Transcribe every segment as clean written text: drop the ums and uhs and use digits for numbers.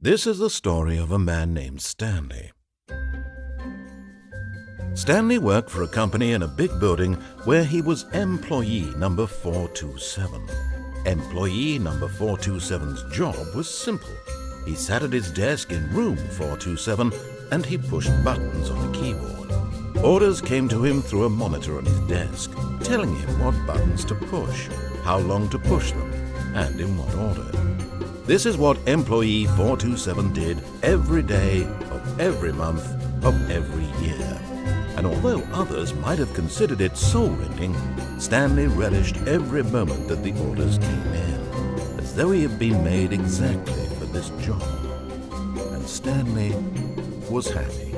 This is the story of a man named Stanley. Stanley worked for a company in a big building where he was employee number 427. Employee number 427's job was simple. He sat at his desk in room 427 and he pushed buttons on the keyboard. Orders came to him through a monitor on his desk, telling him what buttons to push, how long to push them, and in what order. This is what employee 427 did every day of every month of every year. And although others might have considered it soul-rending, Stanley relished every moment that the orders came in, as though he had been made exactly for this job. And Stanley was happy.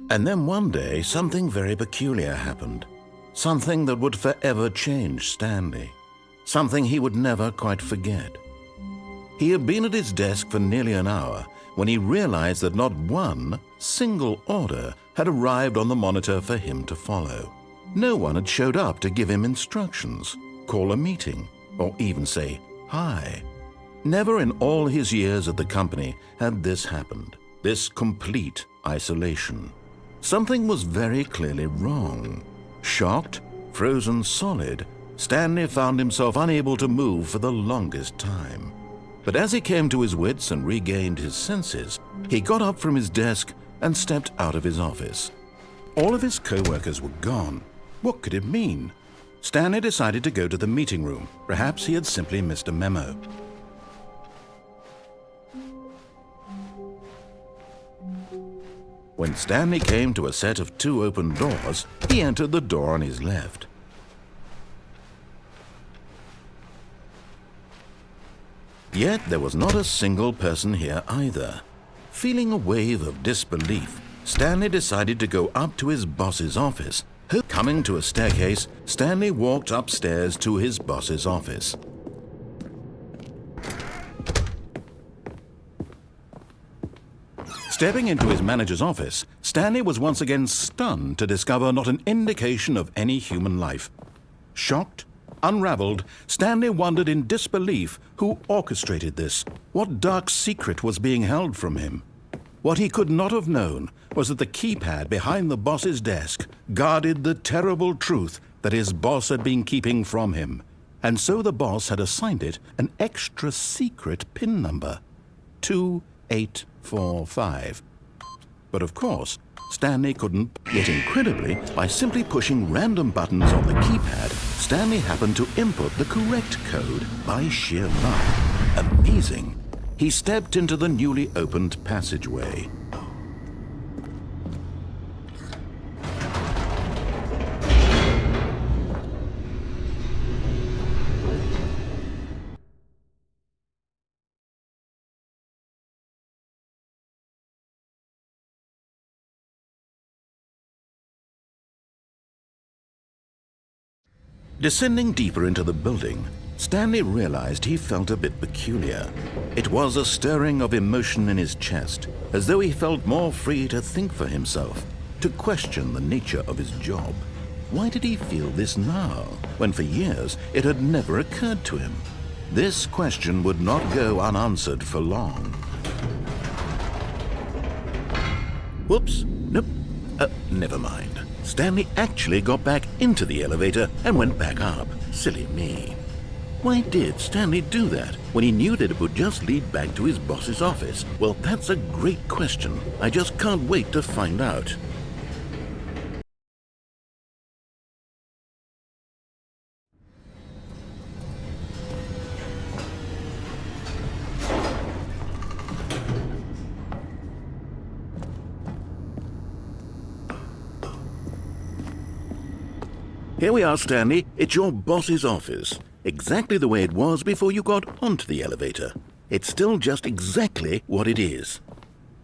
And then one day, something very peculiar happened. Something that would forever change Stanley. Something he would never quite forget. He had been at his desk for nearly an hour when he realized that not one single order had arrived on the monitor for him to follow. No one had showed up to give him instructions, call a meeting, or even say hi. Never in all his years at the company had this happened, this complete isolation. Something was very clearly wrong. Shocked, frozen solid, Stanley found himself unable to move for the longest time. But as he came to his wits and regained his senses, he got up from his desk and stepped out of his office. All of his co-workers were gone. What could it mean? Stanley decided to go to the meeting room. Perhaps he had simply missed a memo. When Stanley came to a set of 2 open doors, he entered the door on his left. Yet there was not a single person here either. Feeling a wave of disbelief, Stanley decided to go up to his boss's office. Coming to a staircase, Stanley walked upstairs to his boss's office. Stepping into his manager's office, Stanley was once again stunned to discover not an indication of any human life. Shocked, unraveled, Stanley wondered in disbelief who orchestrated this. What dark secret was being held from him? What he could not have known was that the keypad behind the boss's desk guarded the terrible truth that his boss had been keeping from him. And so the boss had assigned it an extra secret PIN number, 2845. But of course, Stanley couldn't. Yet incredibly, by simply pushing random buttons on the keypad, Stanley happened to input the correct code by sheer luck. Amazing. He stepped into the newly opened passageway. Descending deeper into the building, Stanley realized he felt a bit peculiar. It was a stirring of emotion in his chest, as though he felt more free to think for himself, to question the nature of his job. Why did he feel this now, when for years it had never occurred to him? This question would not go unanswered for long. Whoops, nope, never mind. Stanley actually got back into the elevator and went back up. Silly me. Why did Stanley do that when he knew that it would just lead back to his boss's office? Well, that's a great question. I just can't wait to find out. Here we are, Stanley. It's your boss's office. Exactly the way it was before you got onto the elevator. It's still just exactly what it is.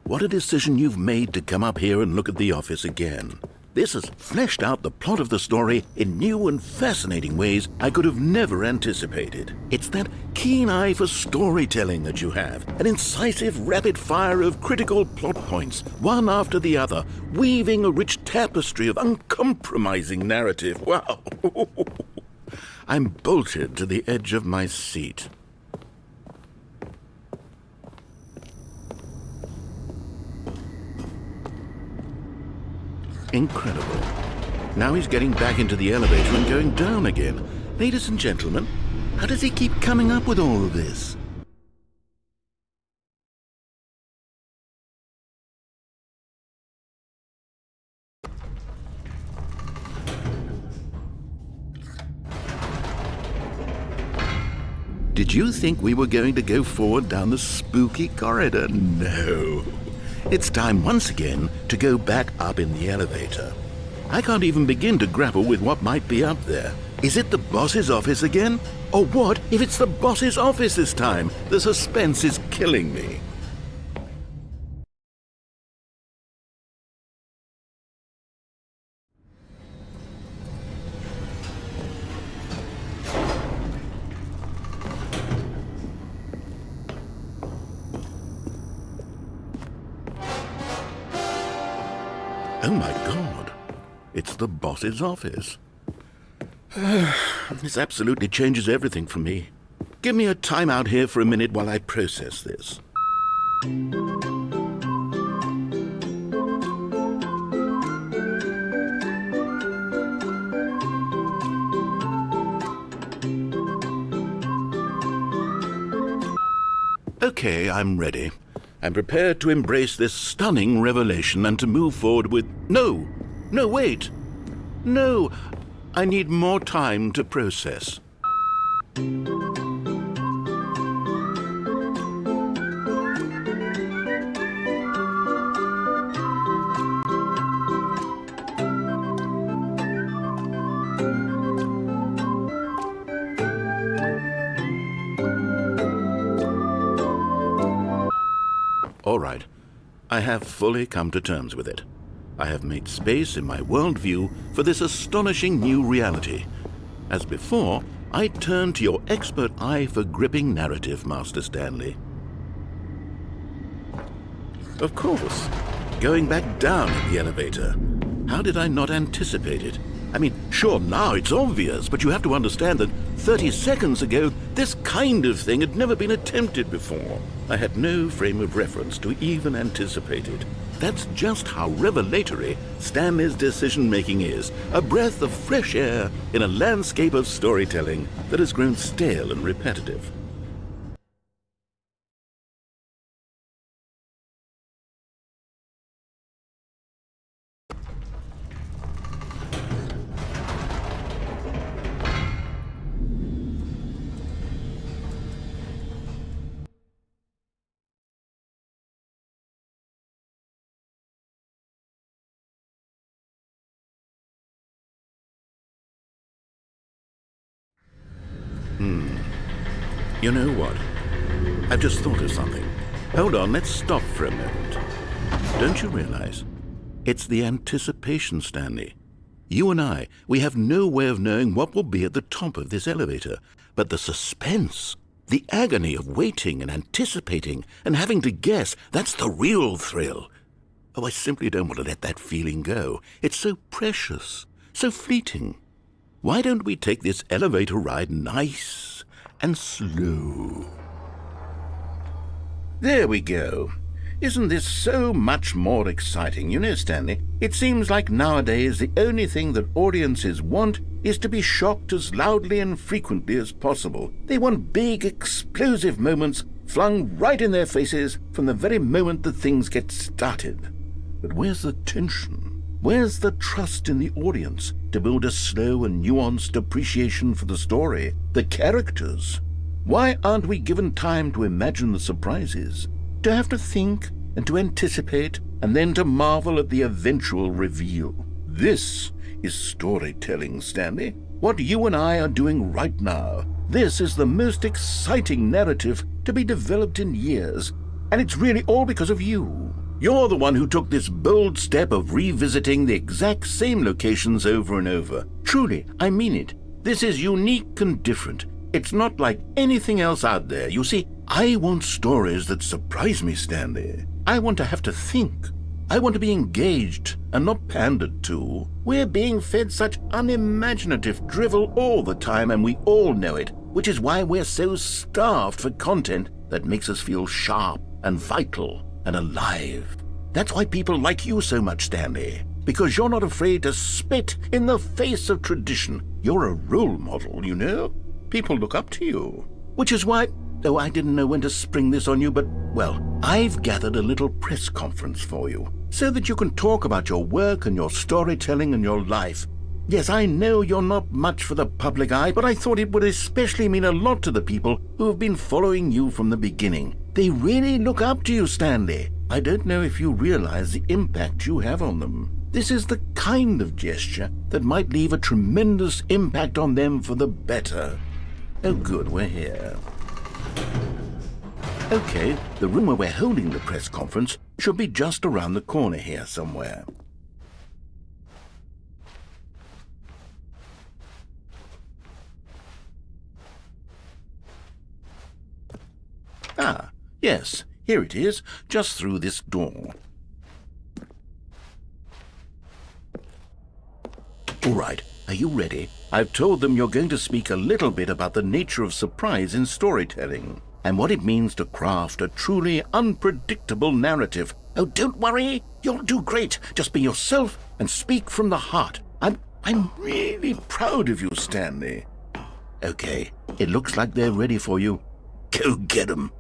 What a decision you've made to come up here and look at the office again. This has fleshed out the plot of the story in new and fascinating ways I could have never anticipated. It's that keen eye for storytelling that you have, an incisive rapid fire of critical plot points, one after the other, weaving a rich tapestry of uncompromising narrative. Wow! I'm bolted to the edge of my seat. Incredible. Now he's getting back into the elevator and going down again. Ladies and gentlemen, how does he keep coming up with all of this? Did you think we were going to go forward down the spooky corridor? No. It's time once again to go back up in the elevator. I can't even begin to grapple with what might be up there. Is it the boss's office again? Or what if it's the boss's office this time? The suspense is killing me. Oh my God, it's the boss's office. This absolutely changes everything for me. Give me a time out here for a minute while I process this. Okay, I'm ready. I'm prepared to embrace this stunning revelation and to move forward with... No, wait. No, I need more time to process. All right, I have fully come to terms with it. I have made space in my worldview for this astonishing new reality. As before, I turn to your expert eye for gripping narrative, Master Stanley. Of course, going back down in the elevator. How did I not anticipate it? I mean, sure, now it's obvious, but you have to understand that 30 seconds ago, this kind of thing had never been attempted before. I had no frame of reference to even anticipate it. That's just how revelatory Stanley's decision-making is, a breath of fresh air in a landscape of storytelling that has grown stale and repetitive. You know what? I've just thought of something. Hold on, let's stop for a moment. Don't you realize? It's the anticipation, Stanley. You and I, we have no way of knowing what will be at the top of this elevator. But the suspense, the agony of waiting and anticipating and having to guess, that's the real thrill. Oh, I simply don't want to let that feeling go. It's so precious, so fleeting. Why don't we take this elevator ride nice and slow? There we go. Isn't this so much more exciting? You know, Stanley, it seems like nowadays the only thing that audiences want is to be shocked as loudly and frequently as possible. They want big, explosive moments flung right in their faces from the very moment that things get started. But where's the tension? Where's the trust in the audience to build a slow and nuanced appreciation for the story, the characters? Why aren't we given time to imagine the surprises, to have to think and to anticipate, and then to marvel at the eventual reveal? This is storytelling, Stanley. What you and I are doing right now. This is the most exciting narrative to be developed in years, and it's really all because of you. You're the one who took this bold step of revisiting the exact same locations over and over. Truly, I mean it. This is unique and different. It's not like anything else out there. You see, I want stories that surprise me, Stanley. I want to have to think. I want to be engaged and not pandered to. We're being fed such unimaginative drivel all the time, and we all know it, which is why we're so starved for content that makes us feel sharp and vital and alive. That's why people like you so much, Stanley. because you're not afraid to spit in the face of tradition. You're a role model, you know. People look up to you. Which is why, though I didn't know when to spring this on you, but, well, I've gathered a little press conference for you, so that you can talk about your work and your storytelling and your life. Yes, I know you're not much for the public eye, but I thought it would especially mean a lot to the people who have been following you from the beginning. They really look up to you, Stanley. I don't know if you realize the impact you have on them. This is the kind of gesture that might leave a tremendous impact on them for the better. Oh good, we're here. Okay, the room where we're holding the press conference should be just around the corner here somewhere. Ah, yes, here it is, just through this door. All right, are you ready? I've told them you're going to speak a little bit about the nature of surprise in storytelling and what it means to craft a truly unpredictable narrative. Oh, don't worry, you'll do great. Just be yourself and speak from the heart. I'm really proud of you, Stanley. Okay, it looks like they're ready for you. Go get 'em.